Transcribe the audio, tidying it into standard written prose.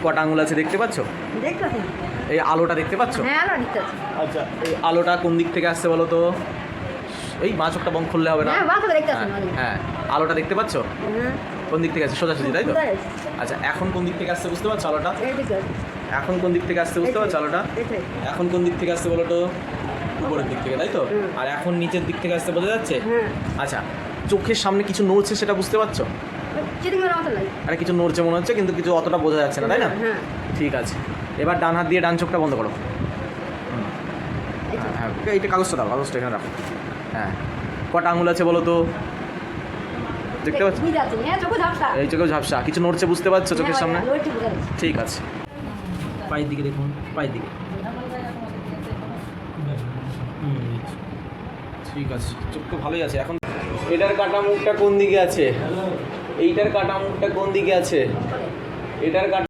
কটা আঙুল আছে দেখতে পাচ্ছ? দেখতে পাচ্ছি। এই আলোটা দেখতে পাচ্ছ? হ্যাঁ, আলো দেখতে পাচ্ছি। আচ্ছা, এই আলোটা কোন দিক থেকে আসছে বলো তো? এই মা চোখটা বন্ধ করলে হবে না? হ্যাঁ, বাঁ চোখে দেখতে পাচ্ছি। হ্যাঁ, আলোটা দেখতে পাচ্ছ? হ্যাঁ। কোন দিক থেকে আসছে? সোজাসুজি, তাই তো? কোথায়? আচ্ছা, এখন কোন দিক থেকে আসছে বুঝতে পারছো আলোটা? এই দিকে আছে। এখন কোন দিক থেকে আসছে বুঝতে পারছো আলোটা? এটাই। এখন কোন দিক থেকে আসছে বলো তো? উপরের দিক থেকে, তাই তো? হুম। আর এখন নিচের দিক থেকে আসছে, বোঝা যাচ্ছে? হ্যাঁ। আচ্ছা, চোখের সামনে কিছু নড়ছে সেটা বুঝতে পারছো? চিটিং মারার মতো লাগে। আরে কিছু নড়ছে মনে হচ্ছে, কিন্তু কিছু অতটা বোঝা যাচ্ছে না, তাই না? হ্যাঁ। ঠিক আছে, এবার ডান হাত দিয়ে ডান চোখটা বন্ধ করো। এই তো। হ্যাঁ, এইটা কাগজটা দাও, কাগজটা এখানে রাখো। হ্যাঁ, কটা আঙুল আছে বলো তো? দেখতে পাচ্ছ? বুঝতে পারছি। হ্যাঁ, চোখে ঝাপসা। এই চোখেও ঝাপসা, কিছু নড়ছে বুঝতে পারছো চোখের হ্যাঁ, সামনে? ওইটা বুঝতে পারছি। ঠিক আছে, পায়ের দিকে দেখুন, পায়ের দিকে। ঠিক আছে, চোখ তো ভালোই আছে এখন। এটার কাটা মুখটা কোন দিকে আছে? এইটার কাটা মুখটা কোন দিকে আছে? এটার কাটা